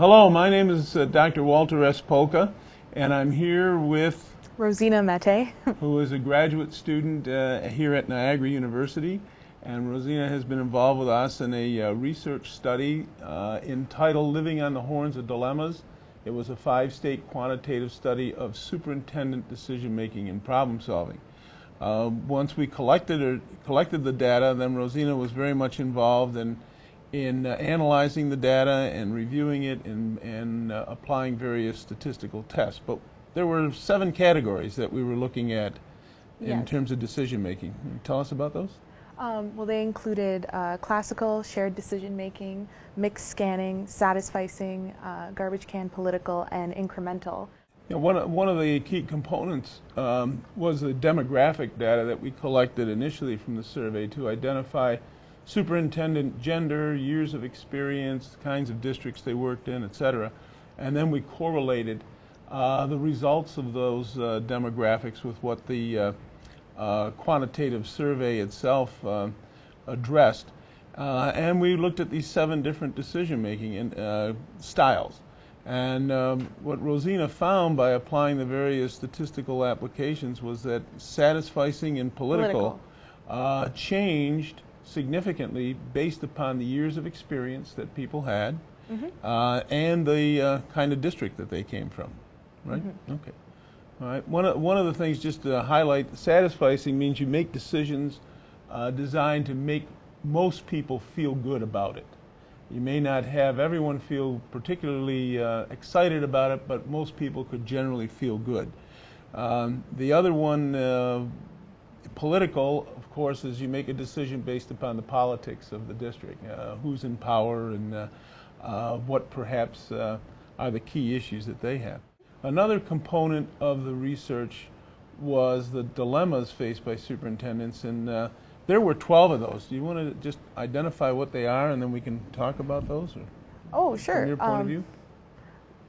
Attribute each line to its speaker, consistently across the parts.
Speaker 1: Hello, my name is Dr. Walter S. Polka, and I'm here with
Speaker 2: Rosina Mete,
Speaker 1: who is a graduate student here at Niagara University. And Rosina has been involved with us in a research study entitled Living on the Horns of Dilemmas. It was a 5-state quantitative study of superintendent decision-making and problem-solving. Once we collected the data, then Rosina was very much involved in analyzing the data and reviewing it and applying various statistical tests. But there were 7 categories that we were looking at in terms of decision making. Can you tell us about those?
Speaker 2: Well, they included classical, shared decision making, mixed scanning, satisficing, garbage can political, and incremental.
Speaker 1: You know, one of the key components was the demographic data that we collected initially from the survey to identify superintendent gender, years of experience, kinds of districts they worked in, etc. And then we correlated the results of those demographics with what the quantitative survey itself addressed. And we looked at these 7 different decision-making styles. And what Rosina found by applying the various statistical applications was that satisficing and political. Changed significantly based upon the years of experience that people had and the kind of district that they came from, right? Okay. All right. One of the things, just to highlight, satisficing means you make decisions designed to make most people feel good about it. You may not have everyone feel particularly excited about it, but most people could generally feel good. The other one, political, of course, is you make a decision based upon the politics of the district, who's in power and what perhaps are the key issues that they have. Another component of the research was the dilemmas faced by superintendents, and there were 12 of those. Do you want to just identify what they are, and then we can talk about those? Or
Speaker 2: oh, sure.
Speaker 1: From your point of view?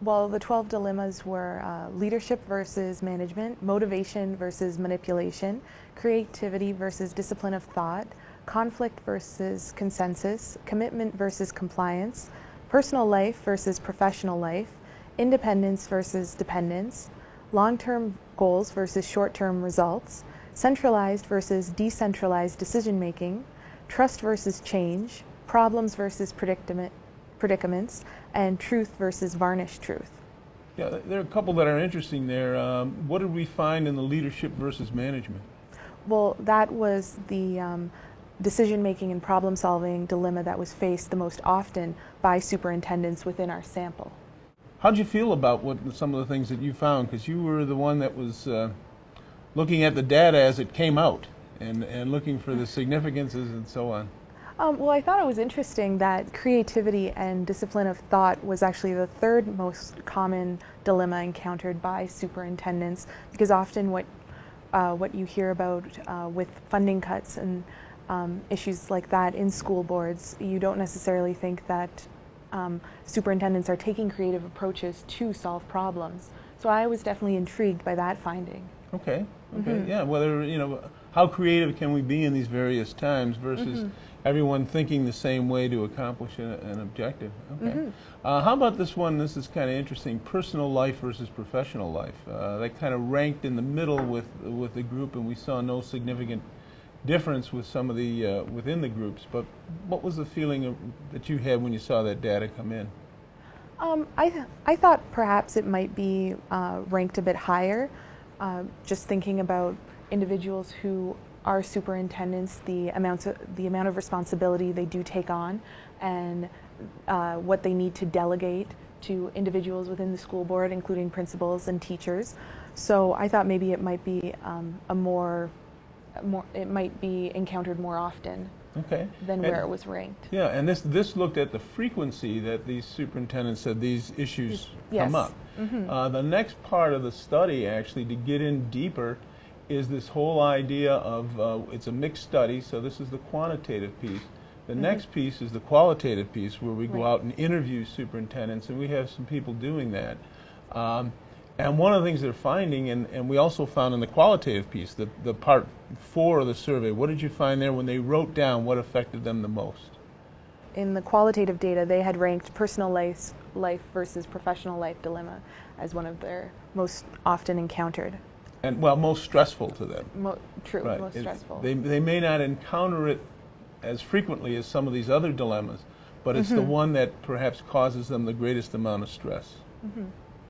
Speaker 2: Well, the 12 dilemmas were leadership versus management, motivation versus manipulation, creativity versus discipline of thought, conflict versus consensus, commitment versus compliance, personal life versus professional life, independence versus dependence, long-term goals versus short-term results, centralized versus decentralized decision-making, trust versus change, problems versus predicaments, and truth versus varnished truth.
Speaker 1: Yeah, there are a couple that are interesting there. What did we find in the leadership versus management?
Speaker 2: Well, that was the decision-making and problem-solving dilemma that was faced the most often by superintendents within our sample.
Speaker 1: How did you feel about some of the things that you found? Because you were the one that was looking at the data as it came out and looking for the significances and so on.
Speaker 2: Well, I thought it was interesting that creativity and discipline of thought was actually the 3rd most common dilemma encountered by superintendents, because often what you hear about with funding cuts and issues like that in school boards, you don't necessarily think that superintendents are taking creative approaches to solve problems. So I was definitely intrigued by that finding.
Speaker 1: Okay. Okay. Yeah. Whether, you know, how creative can we be in these various times versus everyone thinking the same way to accomplish an objective. Okay. How about this one? This is kind of interesting. Personal life versus professional life. That kind of ranked in the middle with the group, and we saw no significant difference with some of the within the groups. But what was the feeling that you had when you saw that data come in?
Speaker 2: I thought perhaps it might be ranked a bit higher. Just thinking about individuals who are superintendents, the amount of responsibility they do take on, and what they need to delegate to individuals within the school board, including principals and teachers. So I thought maybe it might be it might be encountered more often than where it was ranked.
Speaker 1: Yeah, and this looked at the frequency that these superintendents said these issues come up. The next part of the study, actually, to get in deeper, is this whole idea of it's a mixed study, so this is the quantitative piece. The next piece is the qualitative piece, where we go out and interview superintendents, and we have some people doing that. And one of the things they're finding, and we also found in the qualitative piece, the part 4 of the survey, what did you find there when they wrote down what affected them the most?
Speaker 2: in the qualitative data, they had ranked personal life versus professional life dilemma as one of their most often encountered.
Speaker 1: And, well, most stressful to them.
Speaker 2: True,
Speaker 1: Right.
Speaker 2: most stressful.
Speaker 1: They may not encounter it as frequently as some of these other dilemmas, but it's the one that perhaps causes them the greatest amount of stress.
Speaker 2: Mm-hmm.